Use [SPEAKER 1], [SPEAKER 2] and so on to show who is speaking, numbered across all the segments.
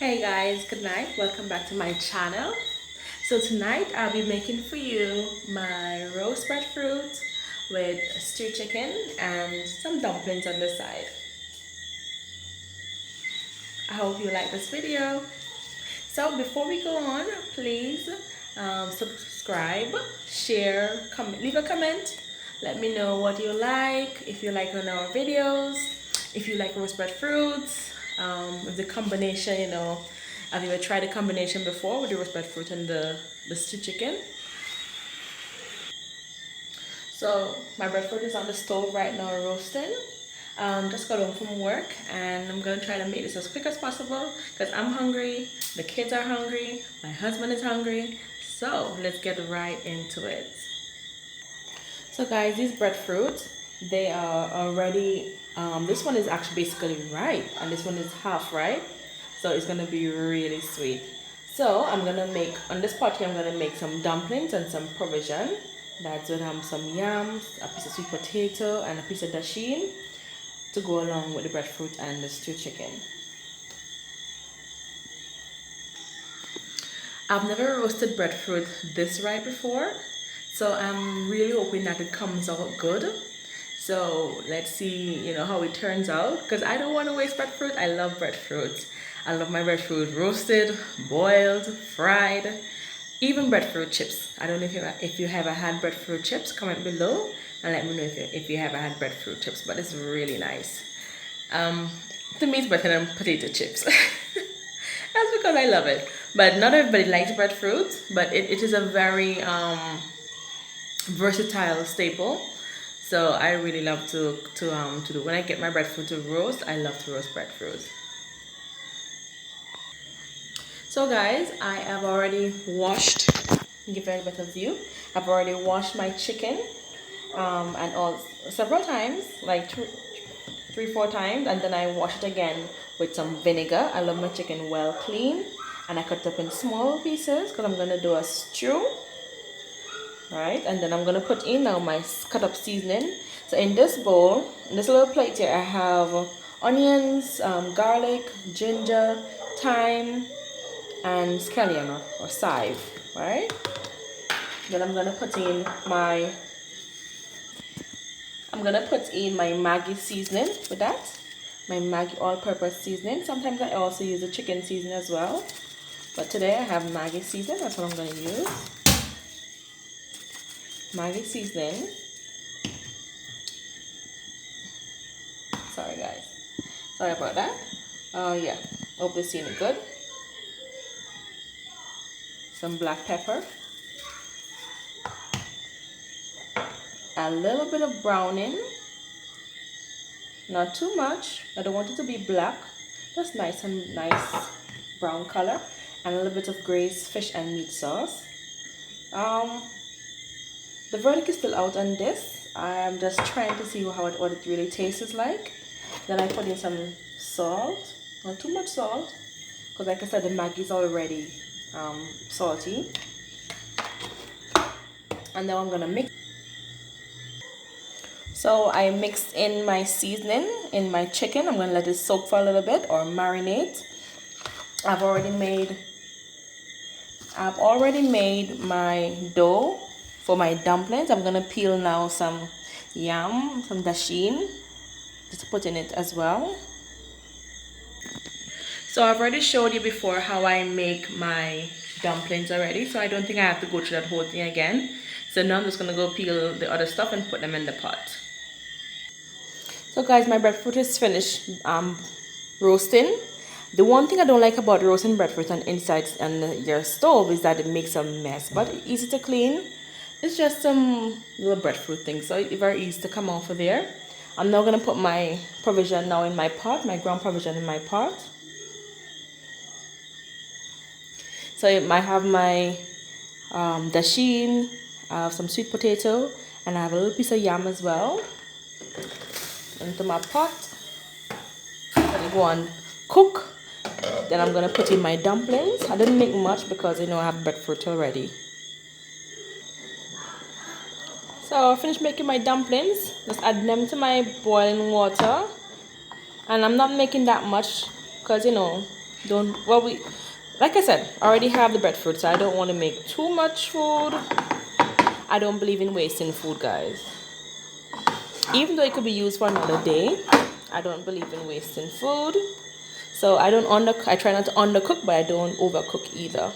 [SPEAKER 1] Hey guys, good night. Welcome back to my channel. So tonight I'll be making for you my roast breadfruit with stewed chicken and some dumplings on the side. I hope you like this video. So before we go on, please subscribe, share, comment, leave a comment. Let me know what you like, if you like one of our videos, if you like roast breadfruits, the combination, have you ever tried a combination before with the roast breadfruit and the stewed chicken? So my breadfruit is on the stove right now roasting. Just got home from work and I'm gonna try to make this as quick as possible because I'm hungry, the kids are hungry, my husband is hungry. So let's get right into it. So guys, these breadfruit, they are already, this one is actually basically ripe and this one is half ripe. So it's gonna be really sweet. So I'm gonna make, on this pot here, I'm gonna make some dumplings and some provision. That's with some yams, a piece of sweet potato and a piece of dasheen to go along with the breadfruit and the stewed chicken. I've never roasted breadfruit this ripe before, so I'm really hoping that it comes out good. So let's see, how it turns out, because I don't want to waste breadfruit. I love breadfruit. I love my breadfruit roasted, boiled, fried, even breadfruit chips. I don't know if you ever had breadfruit chips. Comment below and let me know if you ever had breadfruit chips, but it's really nice. To me it's better than potato chips. That's because I love it. But not everybody likes breadfruit, but it is a very versatile staple. So I really love to do. When I get my breadfruit to roast, I love to roast breadfruit. So guys, I have already washed, give it a better view. I've already washed my chicken and all several times, like three, 4 times, and then I wash it again with some vinegar. I love my chicken well clean, and I cut it up in small pieces because I'm gonna do a stew. Right, and then I'm gonna put in now my cut up seasoning. So in this bowl, in this little plate here, I have onions, garlic, ginger, thyme, and scallion or chive. Right. Then I'm gonna put in my Maggi seasoning with that. My Maggi all-purpose seasoning. Sometimes I also use the chicken seasoning as well, but today I have Maggi seasoning. That's what I'm gonna use. Maggi seasoning. Sorry guys, sorry about that. Yeah, hope you're seeing it good. Some black pepper, a little bit of browning, not too much. I don't want it to be black, just nice brown color, and a little bit of Grace fish and meat sauce. The verdict is still out on this. I am just trying to see what it really tastes like. Then I put in some salt, not too much salt, because like I said, the Maggi is already salty. And now I'm gonna mix. So I mixed in my seasoning in my chicken. I'm gonna let it soak for a little bit or marinate. I've already made my dough for my dumplings. I'm gonna peel now some yam, some dasheen, just to put in it as well. So I've already showed you before how I make my dumplings already, so I don't think I have to go through that whole thing again. So now I'm just gonna go peel the other stuff and put them in the pot. So guys, my breadfruit is finished roasting. The one thing I don't like about roasting breadfruit on inside and your stove is that it makes a mess, but it's easy to clean. It's just some little breadfruit things, so it's very easy to come off of there. I'm now gonna put my provision now in my pot, my ground provision in my pot. So I have my dasheen, I have some sweet potato, and I have a little piece of yam as well. Into my pot. Let it go and cook. Then I'm gonna put in my dumplings. I didn't make much because I have breadfruit already. So I finished making my dumplings. Just add them to my boiling water. And I'm not making that much because Don't, well, we, like I said, I already have the breadfruit, so I don't want to make too much food. I don't believe in wasting food, guys. Even though it could be used for another day, I don't believe in wasting food. So I try not to undercook, but I don't overcook either.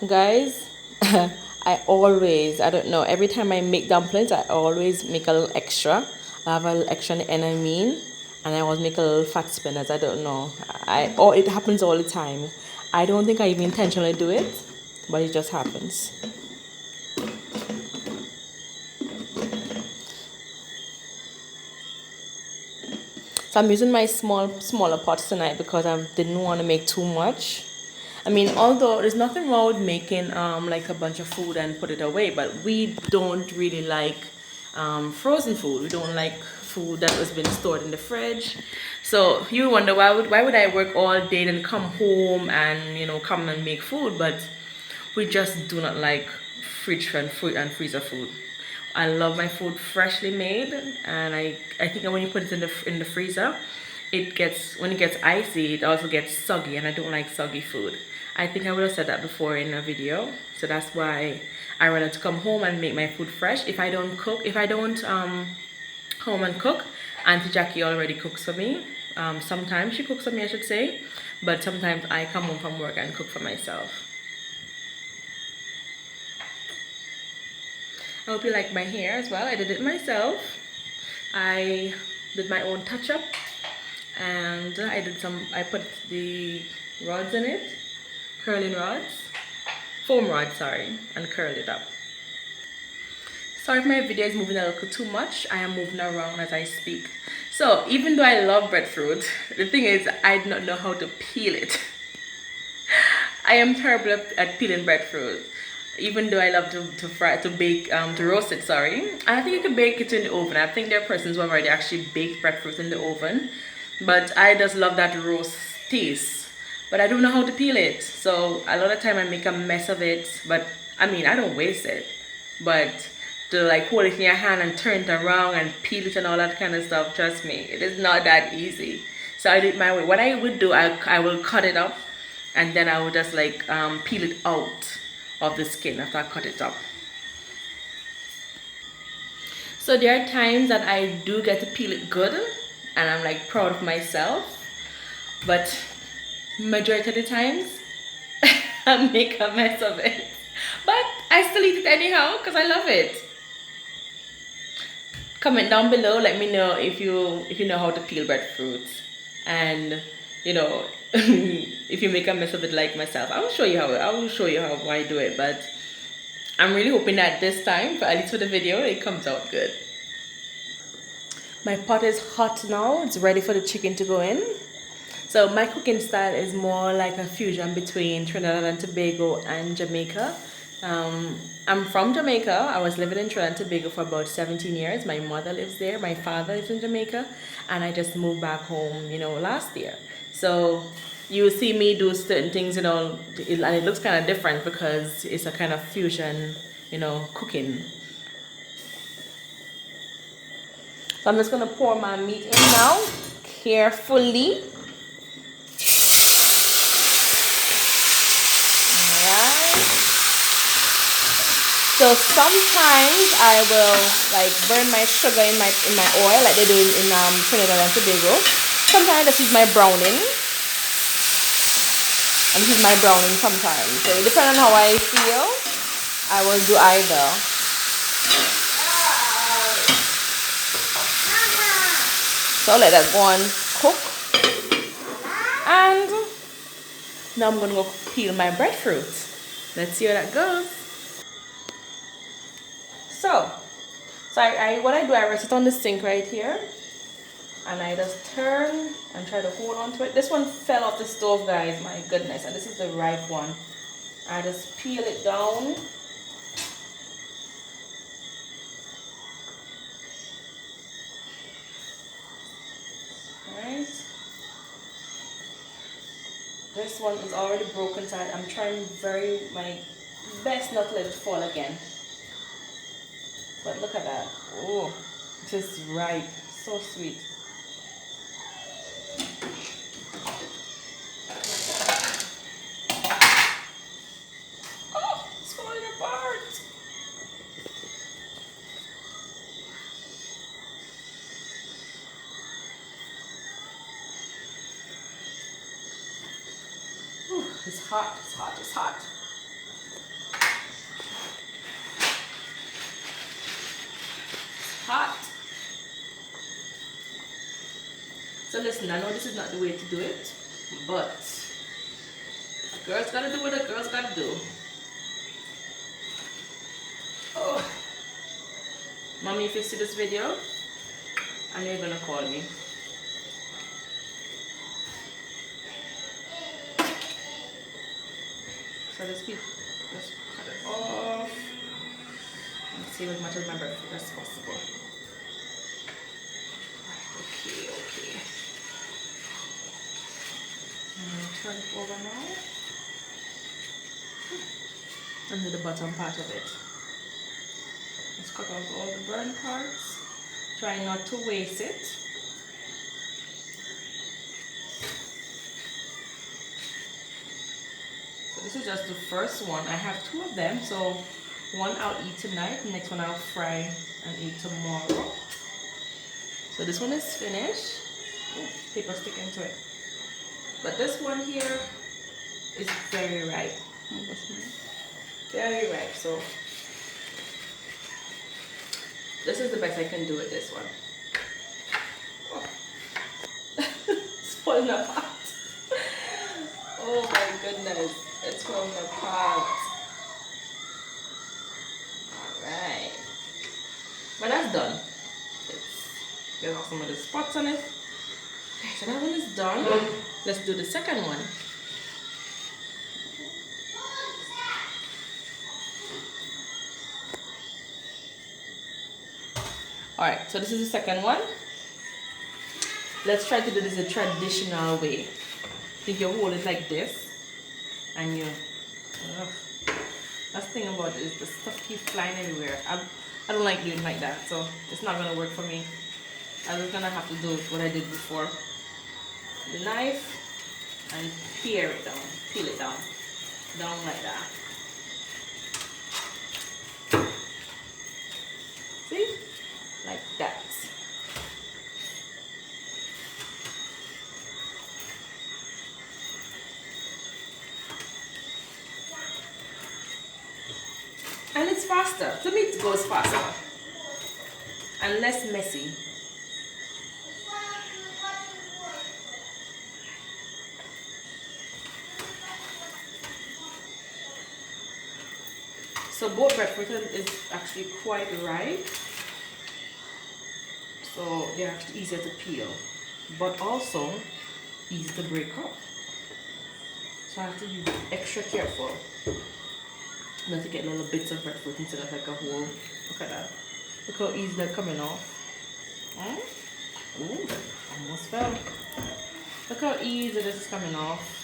[SPEAKER 1] Guys, I don't know, every time I make dumplings, I always make a little extra. I have a little extra in the end, I mean, and I always make a little fat spinners. I don't know. It happens all the time. I don't think I even intentionally do it, but it just happens. So I'm using my smaller pots tonight because I didn't want to make too much. I mean, although there's nothing wrong with making like a bunch of food and put it away, but we don't really like frozen food. We don't like food that has been stored in the fridge. So you wonder why would I work all day and come home and come and make food, but we just do not like fridge and fruit and freezer food. I love my food freshly made, and I think that when you put it in the freezer, when it gets icy, it also gets soggy, and I don't like soggy food. I think I would have said that before in a video, so that's why I rather to come home and make my food fresh. If I don't home and cook, Auntie Jackie already cooks for me. Sometimes she cooks for me, I should say, but sometimes I come home from work and cook for myself. I hope you like my hair as well. I did it myself. I did my own touch up, and I put the rods in it, curling rods, foam rods, sorry, and curled it up. Sorry if my video is moving a little too much. I am moving around as I speak. So even though I love breadfruit, the thing is I do not know how to peel it. I am terrible at peeling breadfruit. Even though I love to roast it, sorry. And I think you can bake it in the oven. I think there are persons who have already actually baked breadfruit in the oven. But I just love that roast taste. But I don't know how to peel it. So a lot of time I make a mess of it. But I mean, I don't waste it. But to like hold it in your hand and turn it around and peel it and all that kind of stuff, trust me, it is not that easy. So I do it my way. What I would do, I will cut it up, and then I would just like peel it out of the skin after I cut it up. So there are times that I do get to peel it good, and I'm like proud of myself, but majority of the times I make a mess of it. But I still eat it anyhow because I love it. Comment down below, let me know if you know how to peel breadfruit, and you know if you make a mess of it like myself. I will show you how I do it, but I'm really hoping that this time, at least for the video, it comes out good. My pot is hot now. It's ready for the chicken to go in. So my cooking style is more like a fusion between Trinidad and Tobago and Jamaica. I'm from Jamaica. I was living in Trinidad and Tobago for about 17 years. My mother lives there. My father lives in Jamaica. And I just moved back home, last year. So you will see me do certain things, and it looks kind of different because it's a kind of fusion, cooking. So I'm just going to pour my meat in now, carefully. Alright. So sometimes I will like burn my sugar in my oil like they do in Trinidad and Tobago. Sometimes I just use my browning. And this is my browning sometimes. So depending on how I feel, I will do either. So let that go on cook. And now I'm gonna go peel my breadfruit. Let's see how that goes. So what I do, I rest it on the sink right here, and I just turn and try to hold on to it. This one fell off the stove, guys, my goodness, and this is the ripe one. I just peel it down. Alright. This one is already broken, so I'm trying my best not to let it fall again. But look at that. Oh, just ripe. So sweet. Oh, it's falling apart. Ooh, it's hot, it's hot, it's hot. It's hot. So listen, I know this is not the way to do it, but a girl's gotta do what a girl's gotta do. Oh, mommy, if you see this video, I know you're gonna call me. So let's cut it off and see as much of my breadfruit as possible. Okay, okay. Turn it over now. And do the bottom part of it. Let's cut out all the burnt parts. Try not to waste it. So this is just the first one. I have 2 of them, so one I'll eat tonight, the next one I'll fry and eat tomorrow. So this one is finished. Ooh, paper sticking to it. But this one here is very ripe. Very ripe. So this is the best I can do with this one. Oh. It's falling apart. Oh my goodness, it's falling apart. Alright. But that's done. Get off some of the spots on it. Okay, so that one is done. Let's do the second one. Alright, so this is the second one. Let's try to do this the traditional way. I think you hold it like this and you that's the thing about it is the stuff keeps flying everywhere. I don't like doing it like that, so it's not gonna work for me. I'm just gonna have to do what I did before. The knife and peel it down like that. See? Like that. And it's faster. To me it goes faster. And less messy. So both breadfruit is actually quite ripe. So they're actually easier to peel. But also easy to break up. So I have to be extra careful not to get little bits of breadfruit instead of like a whole. Look at that. Look how easy they're coming off. Ooh, almost fell. Look how easy this is coming off.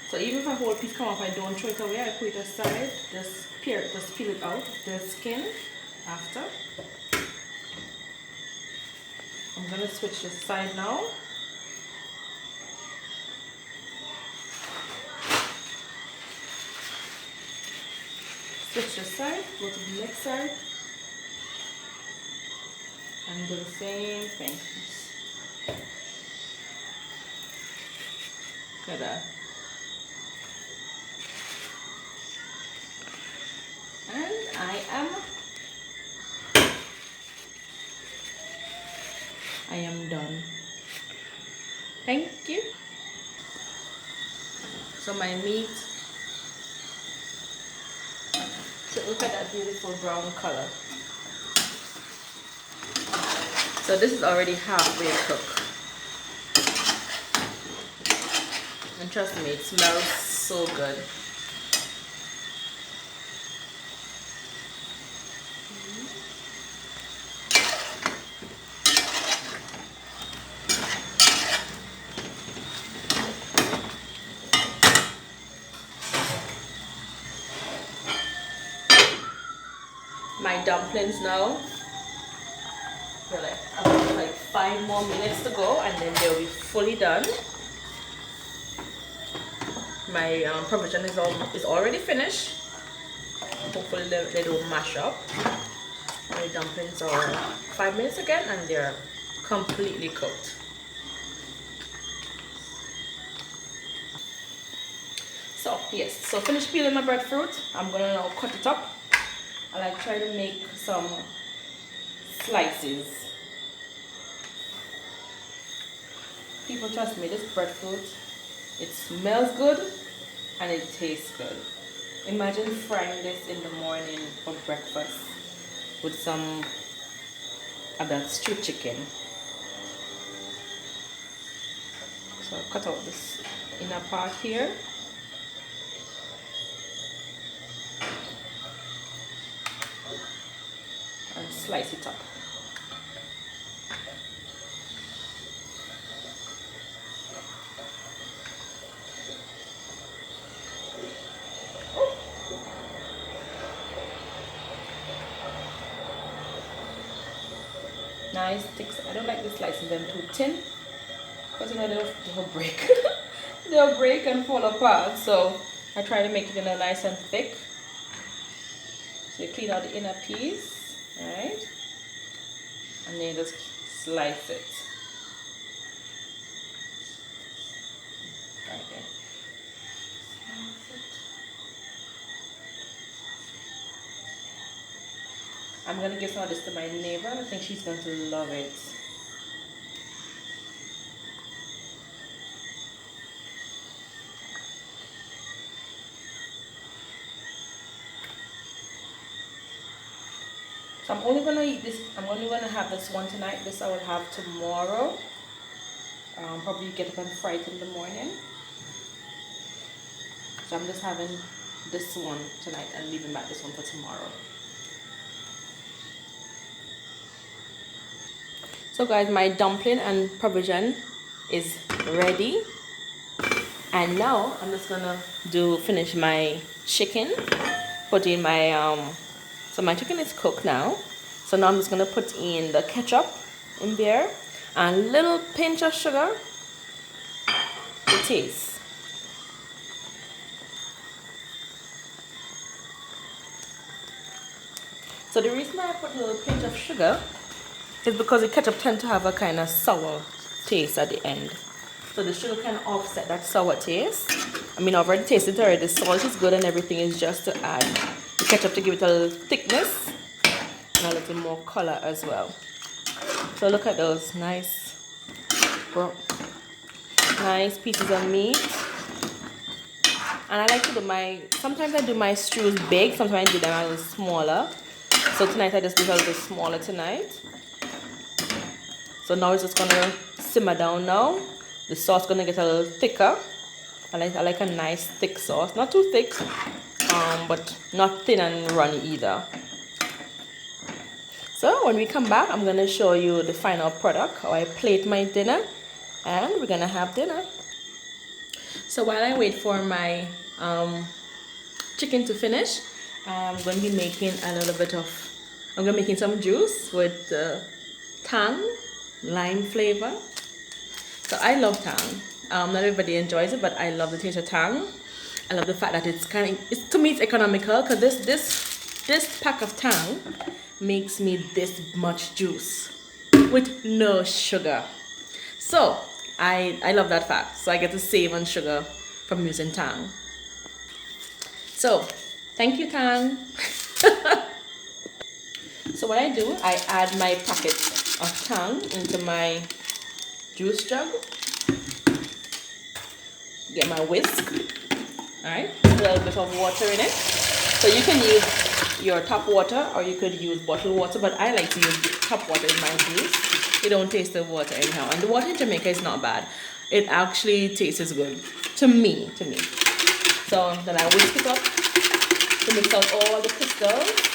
[SPEAKER 1] So even if a whole piece come off, I don't throw it away. I put it aside. Just peel it out the skin after. I'm gonna switch this side now. Switch this side. Go to the next side, and do the same thing. Look at that. And I am done. Thank you. So my meat. So look at that beautiful brown color. So this is already halfway cooked. And trust me, it smells so good. my dumplings now. Really, I have like 5 more minutes to go and then they'll be fully done. My provision is already finished. Hopefully they don't mash up. My dumplings are 5 minutes again and they're completely cooked. So yes, so finished peeling my breadfruit. I'm gonna now cut it up and I try to make some slices. People, trust me, this breadfruit, it smells good and it tastes good. Imagine frying this in the morning for breakfast with some of that stewed chicken. So I'll cut out this inner part here. And slice it up. Nice thick. I don't like the slicing them too thin because you know they'll break. They'll break and fall apart. So I try to make it in a nice and thick. So you clean out the inner piece, right? And then you just slice it. Right there. I'm gonna give some of this to my neighbor. I think she's going to love it. So I'm only gonna eat this. I'm only gonna have this one tonight. This I will have tomorrow. Probably get up and fry it in the morning. So I'm just having this one tonight and leaving back this one for tomorrow. So guys, my dumpling and provision is ready. And now I'm just gonna finish my chicken. Put in my so my chicken is cooked now. So now I'm just gonna put in the ketchup in there and a little pinch of sugar to taste. So the reason I put a little pinch of sugar is because the ketchup tends to have a kind of sour taste at the end. So the sugar can offset that sour taste. I mean, I've already tasted it already. The salt is good and everything is just to add the ketchup to give it a little thickness and a little more color as well. So look at those nice pieces of meat. And I like to do sometimes I do my stews big, sometimes I do them a little smaller. So tonight I just did a little smaller tonight. So now it's just gonna simmer down now. The sauce gonna get a little thicker. I like a nice thick sauce, not too thick, but not thin and runny either. So when we come back, I'm gonna show you the final product, how I plate my dinner, and we're gonna have dinner. So while I wait for my chicken to finish, I'm going to be making making some juice with tang, lime flavor. So I love tang. Not everybody enjoys it, but I love the taste of tang. I love the fact that to me it's economical because this pack of tang makes me this much juice with no sugar. So I love that fact. So I get to save on sugar from using tang. So thank you, tang. So what I do, I add my packet of tang into my juice jug. Get my whisk. Alright, a little bit of water in it. So you can use your tap water or you could use bottled water, but I like to use tap water in my juice. You don't taste the water anyhow. And the water in Jamaica is not bad. It actually tastes good. To me. So then I whisk it up to mix out all the crystals.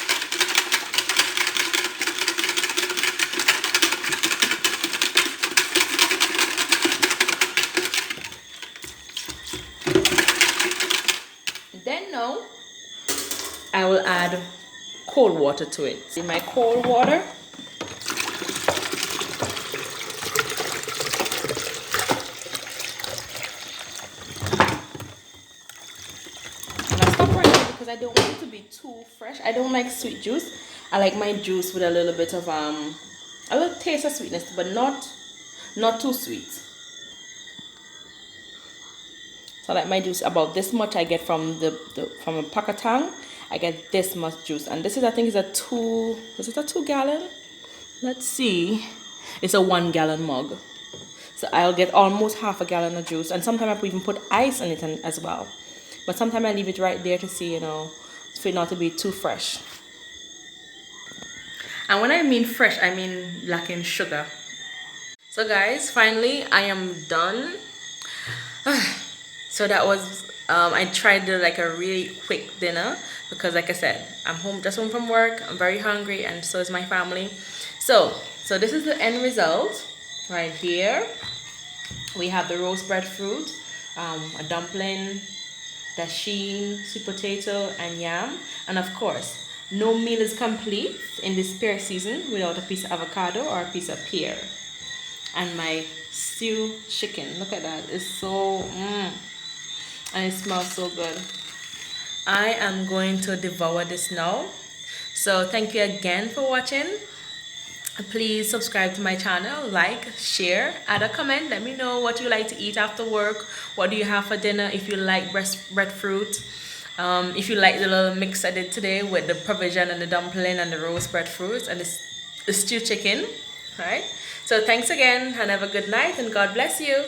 [SPEAKER 1] Then now I will add cold water to it. In my cold water. And I stop right here because I don't want it to be too fresh. I don't like sweet juice. I like my juice with a little bit of a little taste of sweetness, but not too sweet. So I like my juice about this much. I get from from a pakatang. I get this much juice, and this is, I think, is a 2 gallon? Let's see. It's a 1 gallon mug. So I'll get almost half a gallon of juice, and sometimes I even put ice in it as well. But sometimes I leave it right there to see, for it not to be too fresh. And when I mean fresh, I mean lacking sugar. So guys, finally I am done. So that was I tried to like a really quick dinner because, like I said, I'm just home from work. I'm very hungry, and so is my family. So this is the end result right here. We have the roast breadfruit, a dumpling, dasheen, sweet potato, and yam. And of course, no meal is complete in this pear season without a piece of avocado or a piece of pear. And my stew chicken, look at that, it's so and it smells so good. I am going to devour this now. So thank you again for watching. Please subscribe to my channel, like, share, add a comment. Let me know what you like to eat after work. What do you have for dinner? If you like breadfruit, if you like the little mix I did today with the provision and the dumpling and the roast breadfruit and the stew chicken. All right. So thanks again, and have a good night, and God bless you.